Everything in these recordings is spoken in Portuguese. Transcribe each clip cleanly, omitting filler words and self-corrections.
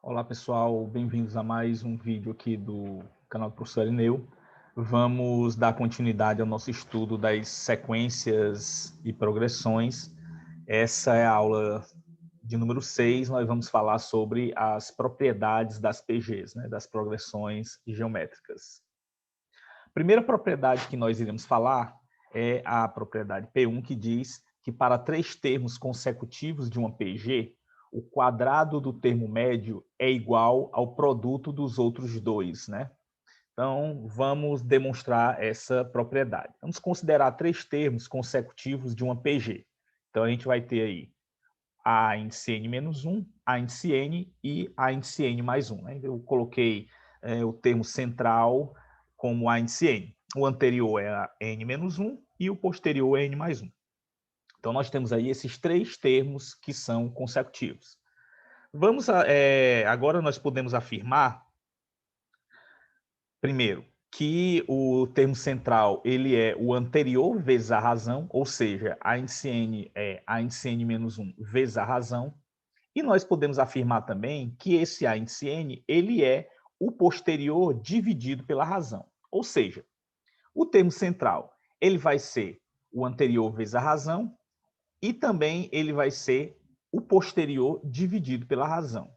Olá pessoal, bem-vindos a mais um vídeo aqui do canal do professor Irineu. Vamos dar continuidade ao nosso estudo das sequências e progressões. Essa é a aula de número 6, nós vamos falar sobre as propriedades das PGs, das progressões geométricas. A primeira propriedade que nós iremos falar é a propriedade P1, que diz que para três termos consecutivos de uma PG, o quadrado do termo médio é igual ao produto dos outros dois, Então, vamos demonstrar essa propriedade. Vamos considerar três termos consecutivos de uma PG. Então, a gente vai ter aí A índice N-1, A índice N e A índice N mais 1. Eu coloquei o termo central como A índice N. O anterior é a N-1 e o posterior é N mais 1. Então, nós temos aí esses três termos que são consecutivos. Agora nós podemos afirmar, primeiro, que o termo central ele é o anterior vezes a razão, ou seja, a índice N é a índice N-1 vezes a razão. E nós podemos afirmar também que esse A índice N ele é o posterior dividido pela razão. Ou seja, o termo central ele vai ser o anterior vezes a razão e também ele vai ser o posterior dividido pela razão.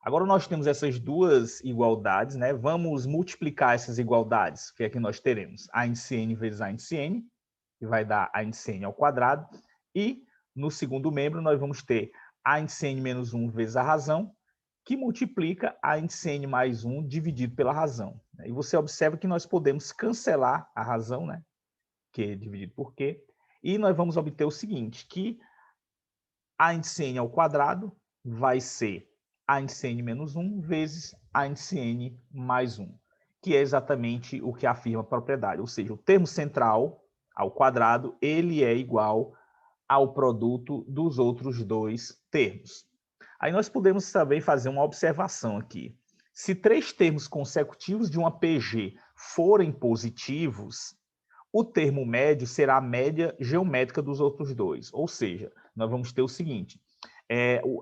Agora nós temos essas duas igualdades, Vamos multiplicar essas igualdades. O que é que nós teremos? A índice N vezes A índice N, que vai dar A índice N ao quadrado. E no segundo membro nós vamos ter A índice N menos 1 vezes a razão, que multiplica A índice N mais 1 dividido pela razão. E você observa que nós podemos cancelar a razão, Q dividido por Q, e nós vamos obter o seguinte, que A índice N ao quadrado vai ser A índice N menos 1 vezes A índice N mais 1, que é exatamente o que afirma a propriedade, ou seja, o termo central ao quadrado ele é igual ao produto dos outros dois termos. Aí nós podemos também fazer uma observação aqui. Se três termos consecutivos de uma PG forem positivos, o termo médio será a média geométrica dos outros dois. Ou seja, nós vamos ter o seguinte,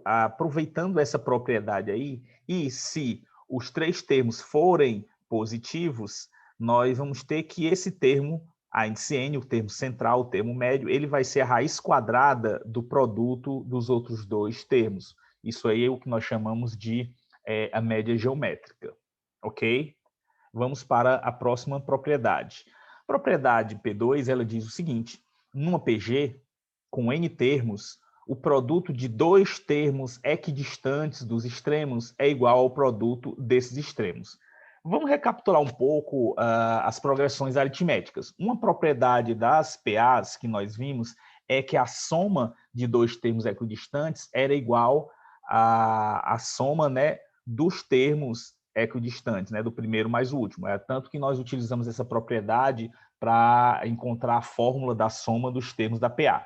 aproveitando essa propriedade aí, e se os três termos forem positivos, nós vamos ter que esse termo, a índice N, o termo central, o termo médio, ele vai ser a raiz quadrada do produto dos outros dois termos. Isso aí é o que nós chamamos de a média geométrica, ok? Vamos para a próxima propriedade. A propriedade P2, ela diz o seguinte, numa PG, com N termos, o produto de dois termos equidistantes dos extremos é igual ao produto desses extremos. Vamos recapitular um pouco as progressões aritméticas. Uma propriedade das PAs que nós vimos é que a soma de dois termos equidistantes era igual à soma, dos termos equidistantes, do primeiro mais o último. É tanto que nós utilizamos essa propriedade para encontrar a fórmula da soma dos termos da PA.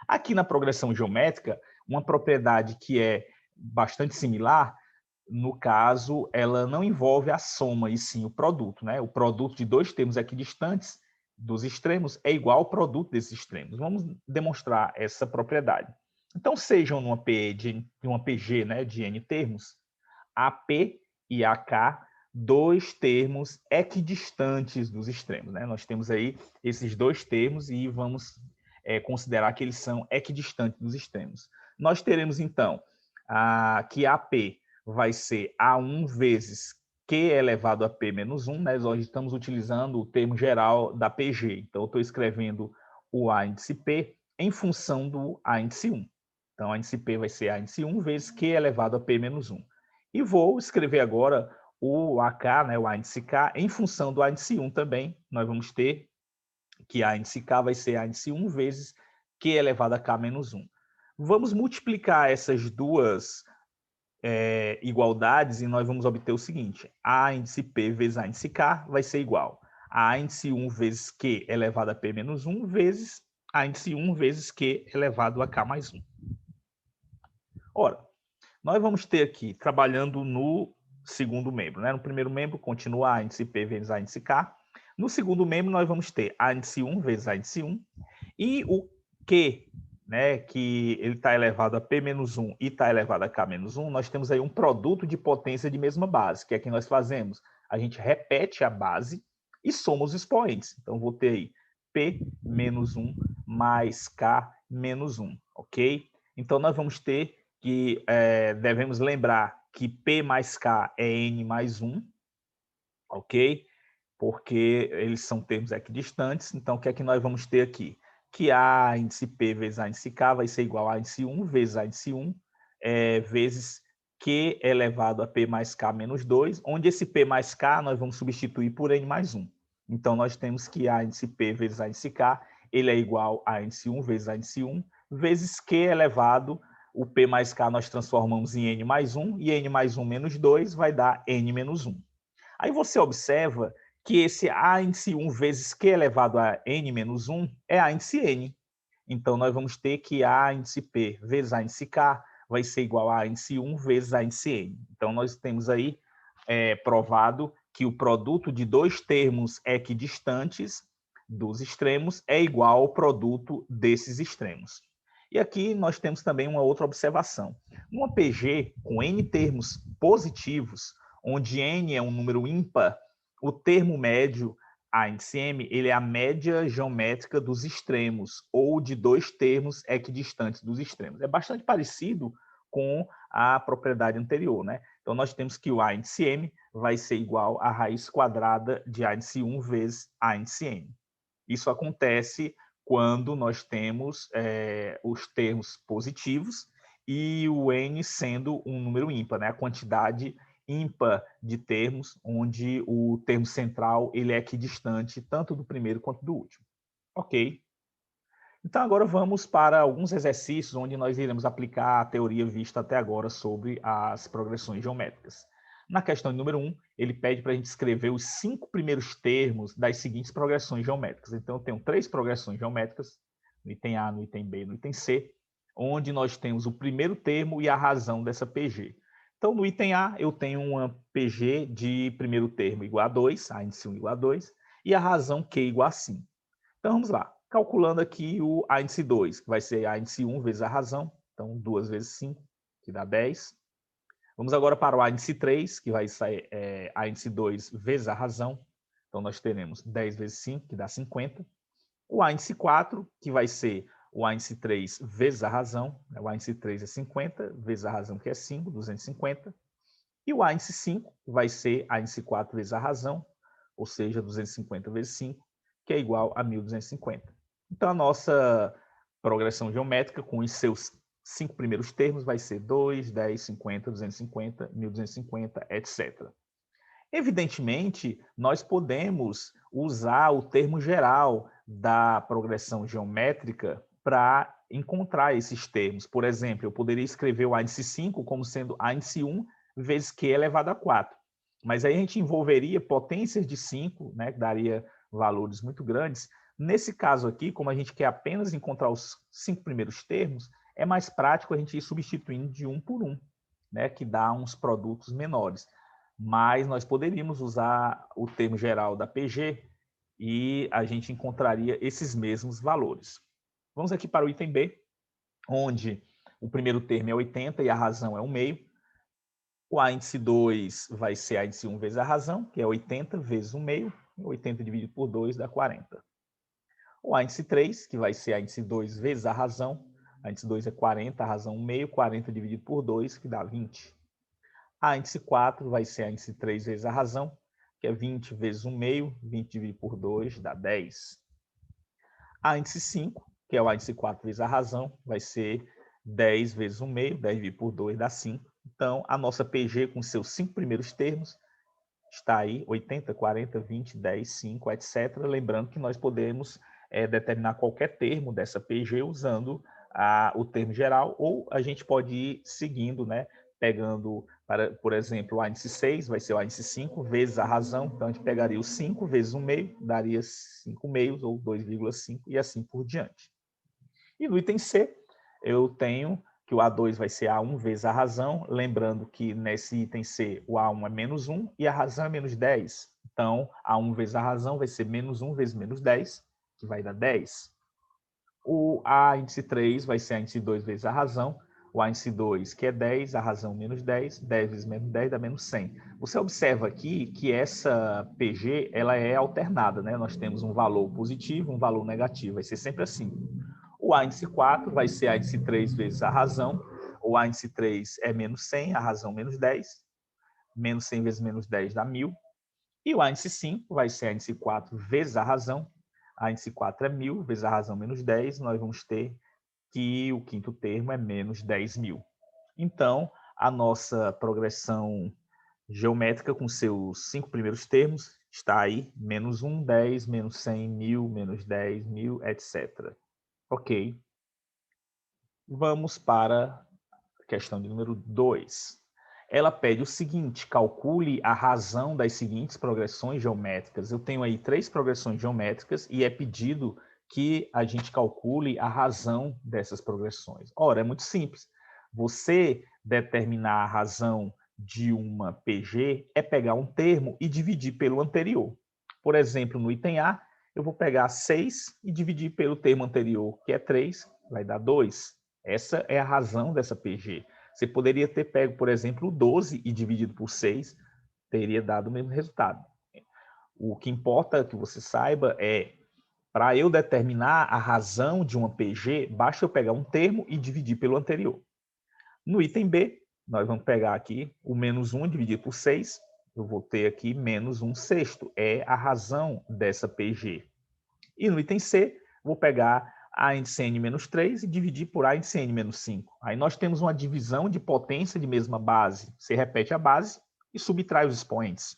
Aqui na progressão geométrica, uma propriedade que é bastante similar, no caso, ela não envolve a soma, e sim o produto. O produto de dois termos equidistantes dos extremos é igual ao produto desses extremos. Vamos demonstrar essa propriedade. Então, sejam numa uma PG de N termos, AP e AK, dois termos equidistantes dos extremos. Nós temos aí esses dois termos e vamos considerar que eles são equidistantes dos extremos. Nós teremos, então, que AP vai ser A1 vezes Q elevado a P menos 1. Nós estamos utilizando o termo geral da PG. Então, eu estou escrevendo o A índice P em função do A índice 1. Então, A índice P vai ser A índice 1 vezes Q elevado a P menos 1. E vou escrever agora o AK, o A índice K, em função do A índice 1 também. Nós vamos ter que A índice K vai ser A índice 1 vezes Q elevado a K menos 1. Vamos multiplicar essas duas igualdades e nós vamos obter o seguinte. A índice P vezes A índice K vai ser igual a A índice 1 vezes Q elevado a P menos 1 vezes A índice 1 vezes Q elevado a K mais 1. Ora, nós vamos ter aqui, trabalhando no segundo membro. No primeiro membro, continua A índice P vezes A índice K. No segundo membro, nós vamos ter A índice 1 vezes A índice 1. E o Q né, que ele está elevado a P-1 e está elevado a K-1, nós temos aí um produto de potência de mesma base, que é o que nós fazemos. A gente repete a base e soma os expoentes. Então, vou ter aí P-1 mais K-1, ok? Então, nós vamos ter que, devemos lembrar que P mais K é N mais 1, ok? Porque eles são termos equidistantes. Então, o que é que nós vamos ter aqui? Que A índice P vezes A índice K vai ser igual a índice 1 vezes A índice 1 vezes Q elevado a P mais K menos 2, onde esse P mais K nós vamos substituir por N mais 1. Então, nós temos que A índice P vezes A índice K, ele é igual a índice 1 vezes A índice 1, vezes Q elevado, o P mais K nós transformamos em N mais 1, e N mais 1 menos 2 vai dar N menos 1. Aí você observa que esse A índice 1 vezes Q elevado a N menos 1 é A índice N. Então, nós vamos ter que A índice P vezes A índice K vai ser igual a índice 1 vezes A índice N. Então, nós temos aí provado que o produto de dois termos equidistantes dos extremos é igual ao produto desses extremos. E aqui nós temos também uma outra observação. Uma PG com N termos positivos, onde N é um número ímpar, o termo médio, A índice M, ele é a média geométrica dos extremos, ou de dois termos equidistantes dos extremos. É bastante parecido com a propriedade anterior, né? Então, nós temos que o A índice M vai ser igual à raiz quadrada de A índice 1 vezes A índice M. Isso acontece quando nós temos os termos positivos e o N sendo um número ímpar, né? A quantidade ímpar de termos, onde o termo central ele é equidistante tanto do primeiro quanto do último. Ok? Então, agora vamos para alguns exercícios onde nós iremos aplicar a teoria vista até agora sobre as progressões geométricas. Na questão número 1, ele pede para a gente escrever os 5 primeiros termos das seguintes progressões geométricas. Então, eu tenho 3 progressões geométricas, no item A, no item B e no item C, onde nós temos o primeiro termo e a razão dessa PG. Então, no item A, eu tenho uma PG de primeiro termo igual a 2, A índice 1 igual a 2, e a razão Q igual a 5. Então, vamos lá. Calculando aqui o A índice 2, que vai ser A índice 1 vezes a razão. Então, 2 vezes 5, que dá 10. Vamos agora para o A índice 3, que vai ser A índice 2 vezes a razão. Então, nós teremos 10 vezes 5, que dá 50. O A índice 4, que vai ser o A índice 3 vezes a razão. O A índice 3 é 50, vezes a razão, que é 5, 250. E o A índice 5 vai ser A índice 4 vezes a razão, ou seja, 250 vezes 5, que é igual a 1.250. Então, a nossa progressão geométrica, com os seus 5 primeiros termos, vai ser 2, 10, 50, 250, 1.250, etc. Evidentemente, nós podemos usar o termo geral da progressão geométrica para encontrar esses termos. Por exemplo, eu poderia escrever o A índice 5 como sendo A índice 1 vezes Q elevado a 4. Mas aí a gente envolveria potências de 5, né, que daria valores muito grandes. Nesse caso aqui, como a gente quer apenas encontrar os 5 primeiros termos, é mais prático a gente ir substituindo de 1 por 1, né, que dá uns produtos menores. Mas nós poderíamos usar o termo geral da PG e a gente encontraria esses mesmos valores. Vamos aqui para o item B, onde o primeiro termo é 80 e a razão é 1 meio. O A índice 2 vai ser A índice 1 vezes a razão, que é 80 vezes 1 meio. 80 dividido por 2 dá 40. O A índice 3, que vai ser A índice 2 vezes a razão. A índice 2 é 40, a razão 1 meio. 40 dividido por 2, que dá 20. A índice 4 vai ser A índice 3 vezes a razão, que é 20 vezes 1 meio. 20 dividido por 2 dá 10. A índice 5, que é o A índice 4 vezes a razão, vai ser 10 vezes 1 meio. 10 dividido por 2 dá 5. Então, a nossa PG, com seus 5 primeiros termos, está aí 80, 40, 20, 10, 5, etc. Lembrando que nós podemos determinar qualquer termo dessa PG usando o termo geral, ou a gente pode ir seguindo, né? Pegando, por exemplo, o A índice 6 vai ser o A índice 5 vezes a razão. Então, a gente pegaria o 5 vezes 1 meio, daria 5 meios, ou 2,5, e assim por diante. E no item C, eu tenho que o A2 vai ser A1 vezes a razão, lembrando que nesse item C o A1 é menos 1 e a razão é menos 10. Então, A1 vezes a razão vai ser menos 1 vezes menos 10, que vai dar 10. A índice 3 vai ser a índice 2 vezes a razão, o a índice 2, que é 10, a razão menos 10, 10 vezes menos 10 dá menos 100. Você observa aqui que essa PG ela é alternada, né? Nós temos um valor positivo, um valor negativo, vai ser sempre assim. O a índice 4 vai ser a índice 3 vezes a razão, o a índice 3 é menos 100, a razão menos 10, menos 100 vezes menos 10 dá 1000. E o a índice 5 vai ser a índice 4 vezes a razão, a índice 4 é 1000 vezes a razão menos 10, nós vamos ter que o quinto termo é menos 10.000. Então, a nossa progressão geométrica com seus 5 primeiros termos está aí, menos 1, 10, menos 100, 1000, menos 10, 1000, etc. Ok. Vamos para a questão de número 2. Ela pede o seguinte: calcule a razão das seguintes progressões geométricas. Eu tenho aí 3 progressões geométricas e é pedido que a gente calcule a razão dessas progressões. Ora, é muito simples. Você determinar a razão de uma PG é pegar um termo e dividir pelo anterior. Por exemplo, no item A, eu vou pegar 6 e dividir pelo termo anterior, que é 3, vai dar 2. Essa é a razão dessa PG. Você poderia ter pego, por exemplo, 12 e dividido por 6, teria dado o mesmo resultado. O que importa que você saiba é, para eu determinar a razão de uma PG, basta eu pegar um termo e dividir pelo anterior. No item B, nós vamos pegar aqui o menos 1 dividido por 6, eu vou ter aqui menos 1 sexto, é a razão dessa PG. E no item C, vou pegar a índice n menos 3 e dividir por a índice n menos 5. Aí nós temos uma divisão de potência de mesma base. Você repete a base e subtrai os expoentes.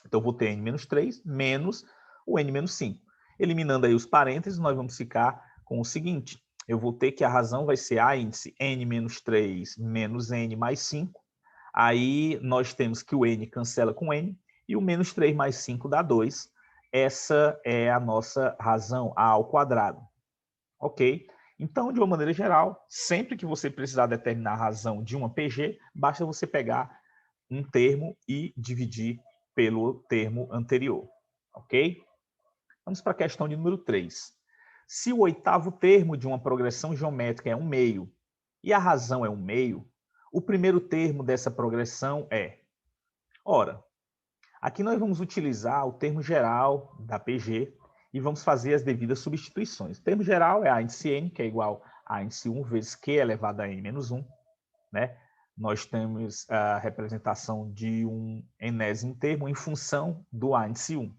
Então, eu vou ter n menos 3 menos o n menos 5. Eliminando aí os parênteses, nós vamos ficar com o seguinte. Eu vou ter que a razão vai ser a índice n menos 3 menos n mais 5. Aí nós temos que o n cancela com n e o menos 3 mais 5 dá 2. Essa é a nossa razão, a ao quadrado. Ok? Então, de uma maneira geral, sempre que você precisar determinar a razão de uma PG, basta você pegar um termo e dividir pelo termo anterior. Ok? Vamos para a questão de número 3. Se o oitavo termo de uma progressão geométrica é 1 meio e a razão é 1 meio, o primeiro termo dessa progressão é... Ora, aqui nós vamos utilizar o termo geral da PG e vamos fazer as devidas substituições. O termo geral é a índice n, que é igual a índice 1 vezes q elevado a n menos 1. Né? Nós temos a representação de um enésimo termo em função do a índice 1.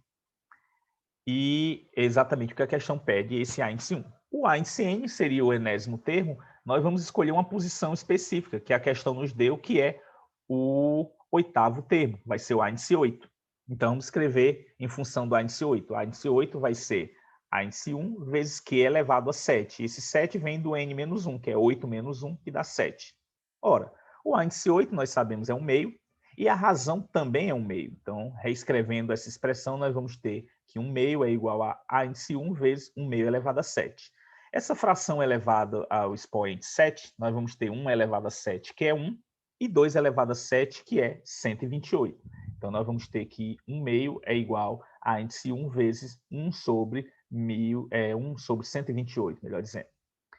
E exatamente o que a questão pede, esse a índice 1. O a índice n seria o enésimo termo, nós vamos escolher uma posição específica, que a questão nos deu, que é o oitavo termo, vai ser o a índice 8. Então, vamos escrever em função do a índice 8. A índice 8 vai ser a índice 1 vezes q elevado a 7. Esse 7 vem do n menos 1, que é 8 menos 1, que dá 7. Ora, o a índice 8, nós sabemos, é 1 meio, e a razão também é 1 meio. Então, reescrevendo essa expressão, nós vamos ter que 1 meio é igual a índice 1 vezes 1 meio elevado a 7. Essa fração elevada ao expoente 7, nós vamos ter 1 elevado a 7, que é 1, e 2 elevado a 7, que é 128. Então, nós vamos ter que 1 meio é igual a índice 1 vezes 1 sobre 1 sobre 128, melhor dizendo.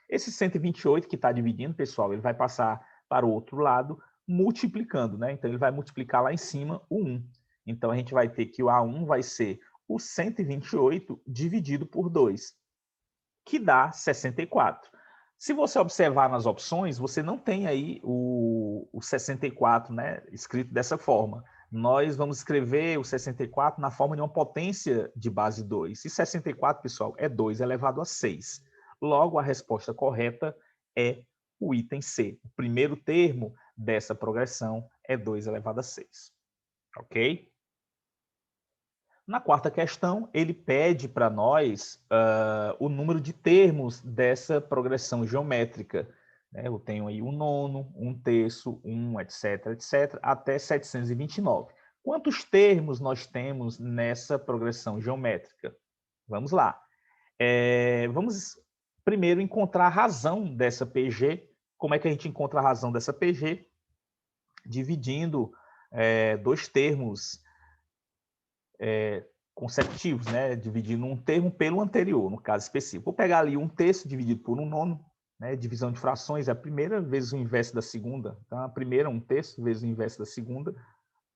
Esse 128 que está dividindo, pessoal, ele vai passar para o outro lado multiplicando, né? Então, ele vai multiplicar lá em cima o 1. Então, a gente vai ter que o A1 vai ser o 128 dividido por 2, que dá 64. Se você observar nas opções, você não tem aí o 64, né, escrito dessa forma. Nós vamos escrever o 64 na forma de uma potência de base 2. E 64, pessoal, é 2 elevado a 6. Logo, a resposta correta é o item C. O primeiro termo dessa progressão é 2 elevado a 6. Ok? Na quarta questão, ele pede para nós o número de termos dessa progressão geométrica. Né? Eu tenho aí 1 nono, 1 terço, 1, etc., etc., até 729. Quantos termos nós temos nessa progressão geométrica? Vamos lá. Vamos primeiro encontrar a razão dessa PG. Como é que a gente encontra a razão dessa PG? Dividindo dois termos consecutivos, né? Dividindo um termo pelo anterior, no caso específico. Vou pegar ali um terço dividido por um nono, né? Divisão de frações é a primeira vezes o inverso da segunda. Então, a primeira, um terço, vezes o inverso da segunda.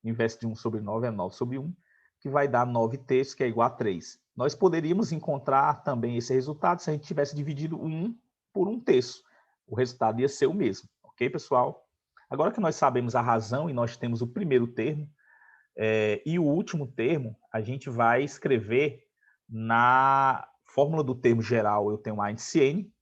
O inverso de 1 sobre 9 é 9 sobre 1, que vai dar 9 terços, que é igual a 3. Nós poderíamos encontrar também esse resultado se a gente tivesse dividido 1 por 1 terço. O resultado ia ser o mesmo. Ok, pessoal? Agora que nós sabemos a razão e nós temos o primeiro termo, e o último termo, a gente vai escrever na fórmula do termo geral, eu tenho a índice n,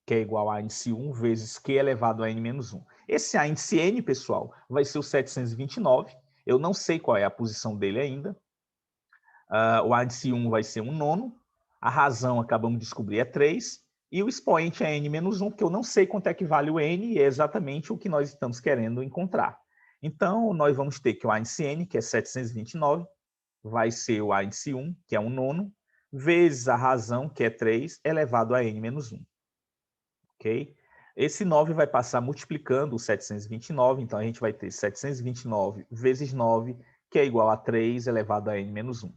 que é igual a índice 1 vezes q elevado a n menos 1. Esse a índice n, pessoal, vai ser o 729. Eu não sei qual é a posição dele ainda. O índice 1 vai ser um nono. A razão, acabamos de descobrir, é 3. E o expoente é n menos 1, porque eu não sei quanto é que vale o n, e é exatamente o que nós estamos querendo encontrar. Então, nós vamos ter que o índice n, que é 729, vai ser o índice 1, que é um nono, vezes a razão, que é 3, elevado a n menos 1. Ok? Esse 9 vai passar multiplicando o 729, então a gente vai ter 729 vezes 9, que é igual a 3 elevado a n menos 1.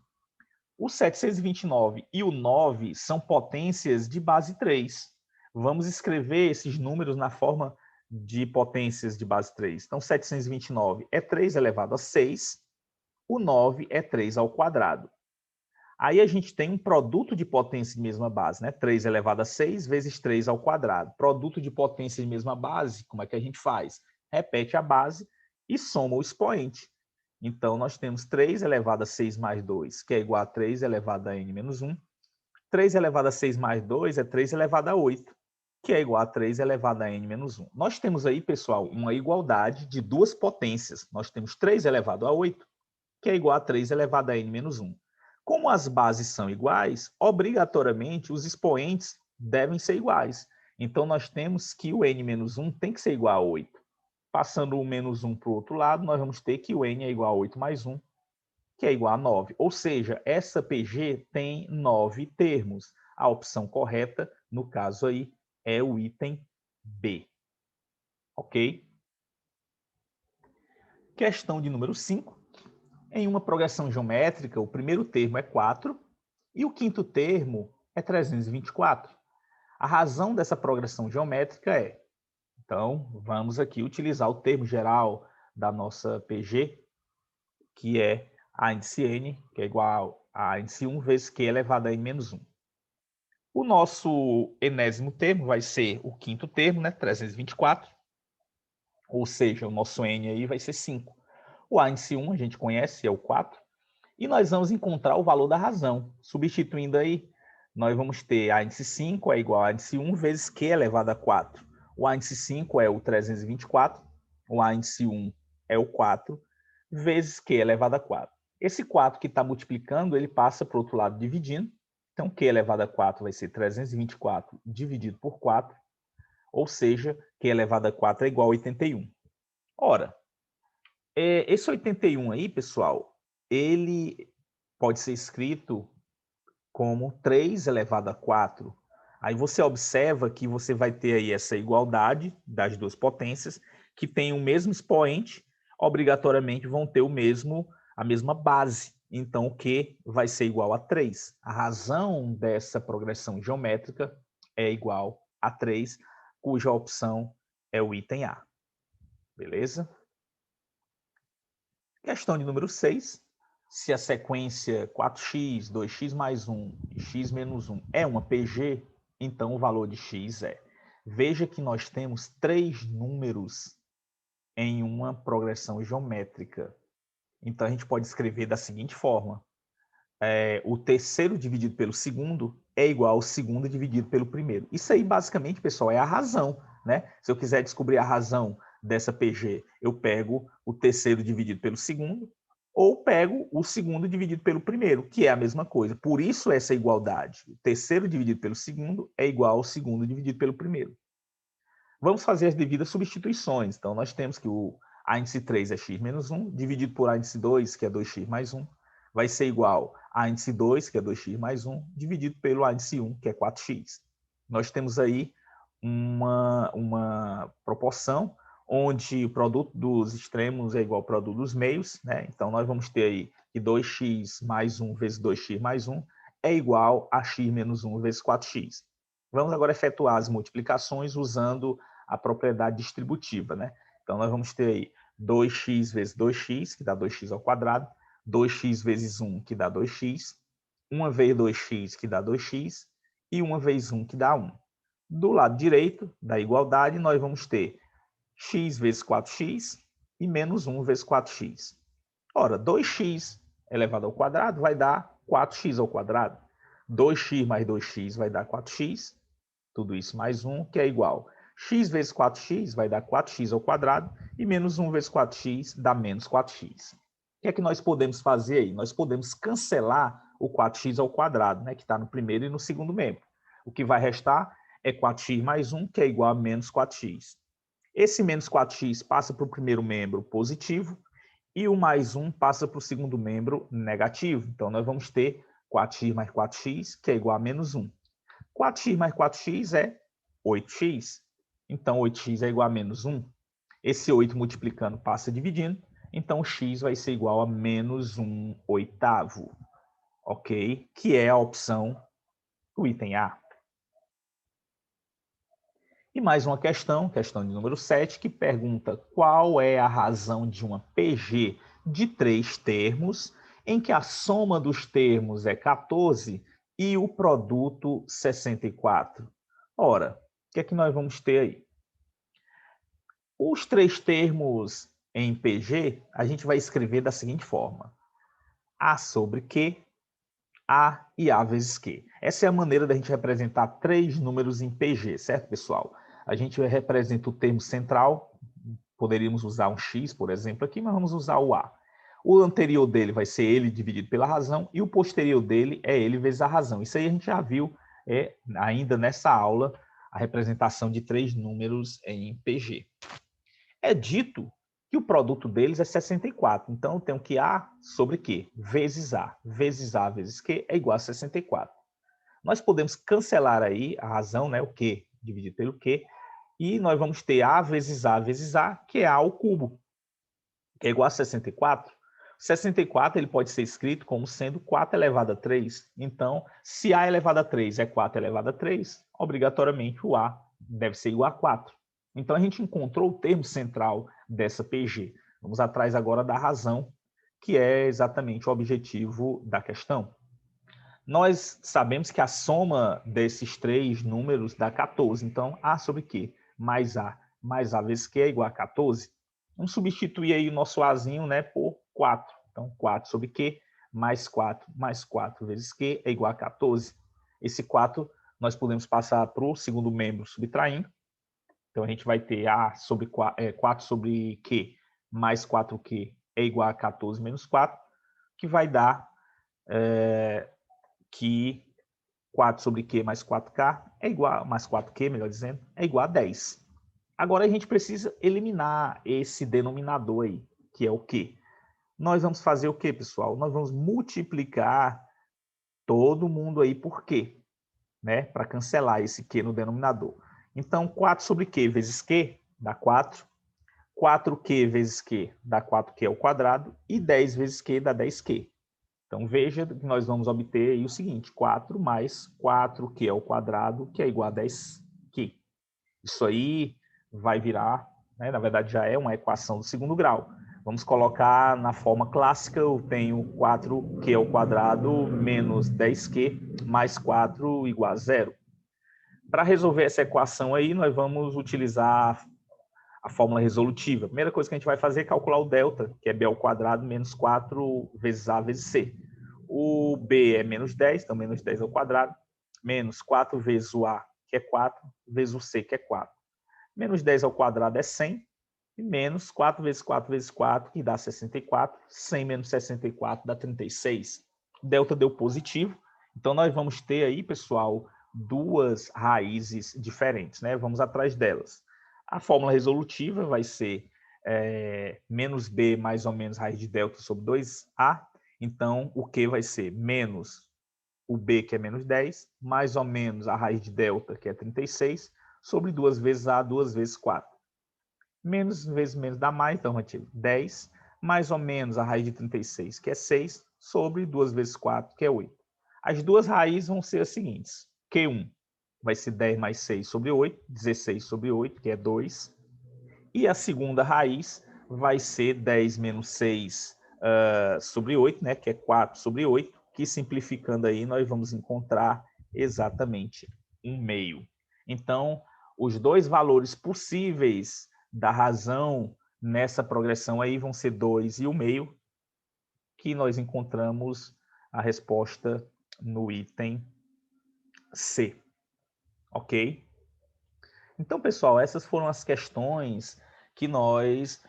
O 729 e o 9 são potências de base 3. Vamos escrever esses números na forma de potências de base 3. Então, 729 é 3 elevado a 6, o 9 é 3 ao quadrado. Aí a gente tem um produto de potência de mesma base, né? 3 elevado a 6 vezes 3 ao quadrado. Produto de potência de mesma base, como é que a gente faz? Repete a base e soma o expoente. Então, nós temos 3 elevado a 6 mais 2, que é igual a 3 elevado a n menos 1. 3 elevado a 6 mais 2 é 3 elevado a 8, que é igual a 3 elevado a n menos 1. Nós temos aí, pessoal, uma igualdade de duas potências. Nós temos 3 elevado a 8, que é igual a 3 elevado a n menos 1. Como as bases são iguais, obrigatoriamente os expoentes devem ser iguais. Então, nós temos que o n menos 1 tem que ser igual a 8. Passando o menos 1 para o outro lado, nós vamos ter que o n é igual a 8 mais 1, que é igual a 9. Ou seja, essa PG tem 9 termos. A opção correta, no caso aí, é o item B. Ok? Questão de número 5. Em uma progressão geométrica, o primeiro termo é 4 e o quinto termo é 324. A razão dessa progressão geométrica é... Então, vamos aqui utilizar o termo geral da nossa PG, que é a índice n, que é igual a índice 1 vezes q elevado a n menos 1. O nosso enésimo termo vai ser o quinto termo, né, 324, ou seja, o nosso n aí vai ser 5. O índice 1 a gente conhece, é o 4, e nós vamos encontrar o valor da razão. Substituindo aí, nós vamos ter a índice 5 é igual a índice 1 vezes q elevado a 4. O índice 5 é o 324, o índice 1 é o 4, vezes q elevado a 4. Esse 4 que está multiplicando, ele passa para o outro lado dividindo. Então, q elevado a 4 vai ser 324 dividido por 4, ou seja, q elevado a 4 é igual a 81. Ora, esse 81 aí, pessoal, ele pode ser escrito como 3 elevado a 4. Aí você observa que você vai ter aí essa igualdade das duas potências, que tem o mesmo expoente, obrigatoriamente vão ter a mesma base. Então, o Q vai ser igual a 3. A razão dessa progressão geométrica é igual a 3, cuja opção é o item A. Beleza? Questão de número 6. Se a sequência 4x, 2x mais 1 e x menos 1 é uma PG, então o valor de x é... Veja que nós temos 3 números em uma progressão geométrica. Então, a gente pode escrever da seguinte forma. O terceiro dividido pelo segundo é igual ao segundo dividido pelo primeiro. Isso aí, basicamente, pessoal, é a razão, né? Se eu quiser descobrir a razão dessa PG, eu pego o terceiro dividido pelo segundo, ou pego o segundo dividido pelo primeiro, que é a mesma coisa. Por isso, essa igualdade. O terceiro dividido pelo segundo é igual ao segundo dividido pelo primeiro. Vamos fazer as devidas substituições. Então, nós temos que a índice 3 é x menos 1, dividido por a índice 2, que é 2x mais 1, vai ser igual a índice 2, que é 2x mais 1, dividido pelo índice 1, que é 4x. Nós temos aí uma proporção onde o produto dos extremos é igual ao produto dos meios, né? Então, nós vamos ter aí que 2x mais 1 vezes 2x mais 1 é igual a x menos 1 vezes 4x. Vamos agora efetuar as multiplicações usando a propriedade distributiva, né? Então, nós vamos ter aí 2x vezes 2x, que dá 2x ao quadrado, 2x vezes 1, que dá 2x, 1 vezes 2x, que dá 2x, e 1 vezes 1, que dá 1. Do lado direito da igualdade, nós vamos ter x vezes 4x e menos 1 vezes 4x. Ora, 2x elevado ao quadrado vai dar 4x ao quadrado. 2x mais 2x vai dar 4x, tudo isso mais 1, que é igual. X vezes 4x vai dar 4x ao quadrado e menos 1 vezes 4x dá menos 4x. O que é que nós podemos fazer aí? Nós podemos cancelar o 4x ao quadrado, né, que está no primeiro e no segundo membro. O que vai restar é 4x mais 1, que é igual a menos 4x. Esse menos 4x passa para o primeiro membro positivo e o mais 1 passa para o segundo membro negativo. Então, nós vamos ter 4x mais 4x, que é igual a menos 1. 4x mais 4x é 8x. Então, 8x é igual a menos 1. Esse 8 multiplicando passa dividindo. Então, x vai ser igual a menos 1/8. Ok? Que é a opção do item A. E mais uma questão de número 7, que pergunta qual é a razão de uma PG de 3 termos, em que a soma dos termos é 14 e o produto 64. Ora, o que é que nós vamos ter aí? Os 3 termos em PG, a gente vai escrever da seguinte forma. A sobre Q, A e A vezes Q. Essa é a maneira da gente representar 3 números em PG, certo, pessoal? A gente representa o termo central, poderíamos usar um X, por exemplo, aqui, mas vamos usar o A. O anterior dele vai ser ele dividido pela razão e o posterior dele é ele vezes a razão. Isso aí a gente já viu ainda nessa aula, a representação de 3 números em PG. É dito que o produto deles é 64. Então, eu tenho que A sobre Q vezes A vezes Q é igual a 64. Nós podemos cancelar aí a razão, né, o Q dividido pelo Q, e nós vamos ter A, que é A ao cubo, que é igual a 64. 64 ele pode ser escrito como sendo 4 elevado a 3. Então, se A elevado a 3 é 4 elevado a 3, obrigatoriamente o A deve ser igual a 4. Então, a gente encontrou o termo central dessa PG. Vamos atrás agora da razão, que é exatamente o objetivo da questão. Nós sabemos que a soma desses 3 números dá 14. Então, A sobre Q mais A vezes Q é igual a 14. Vamos substituir aí o nosso Azinho, né, por 4. Então, 4 sobre Q mais 4 vezes Q é igual a 14. Esse 4 nós podemos passar para o segundo membro subtraindo. Então, a gente vai ter A sobre 4 sobre Q mais 4Q é igual a 14 menos 4, que vai dar que 4 sobre Q mais 4K é igual, mais 4Q, melhor dizendo, é igual a 10. Agora a gente precisa eliminar esse denominador aí, que é o Q. Nós vamos fazer o quê, pessoal? Nós vamos multiplicar todo mundo aí por Q, né? Para cancelar esse Q no denominador. Então, 4 sobre Q vezes Q dá 4. 4Q vezes Q dá 4Q ao quadrado. E 10 vezes Q dá 10Q. Então, veja que nós vamos obter aí o seguinte, 4 mais 4Q ao quadrado, que é igual a 10Q. Isso aí vai virar, né, na verdade, já é uma equação do segundo grau. Vamos colocar na forma clássica, eu tenho 4Q ao quadrado menos 10Q mais 4 igual a 0. Para resolver essa equação aí, nós vamos utilizar a fórmula resolutiva. A primeira coisa que a gente vai fazer é calcular o delta, que é b ao quadrado menos 4 vezes a vezes c. O b é menos 10, então menos 10 ao quadrado, menos 4 vezes o a, que é 4, vezes o c, que é 4. Menos 10 ao quadrado é 100, e menos 4 vezes 4 vezes 4, que dá 64. 100 menos 64 dá 36. Delta deu positivo, então nós vamos ter aí, pessoal, duas raízes diferentes, né? Vamos atrás delas. A fórmula resolutiva vai ser menos b mais ou menos raiz de delta sobre 2a. Então, o que vai ser menos o b, que é menos 10, mais ou menos a raiz de delta, que é 36, sobre 2 vezes a, 2 vezes 4. Menos vezes menos dá mais, então eu tive 10, mais ou menos a raiz de 36, que é 6, sobre 2 vezes 4, que é 8. As duas raízes vão ser as seguintes. Q1 vai ser 10 mais 6 sobre 8, 16 sobre 8, que é 2. E a segunda raiz vai ser 10 menos 6 sobre 8, né, que é 4 sobre 8, que simplificando aí nós vamos encontrar exatamente 1/2. Então, os dois valores possíveis da razão nessa progressão aí vão ser 2 e 1/2, que nós encontramos a resposta no item C, ok? Então, pessoal, essas foram as questões que nós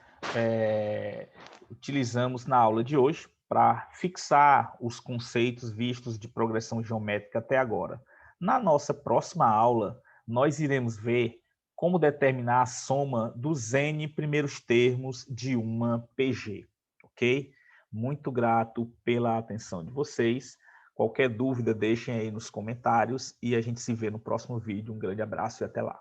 utilizamos na aula de hoje para fixar os conceitos vistos de progressão geométrica até agora. Na nossa próxima aula, nós iremos ver como determinar a soma dos N primeiros termos de uma PG, ok? Muito grato pela atenção de vocês. Qualquer dúvida, deixem aí nos comentários e a gente se vê no próximo vídeo. Um grande abraço e até lá.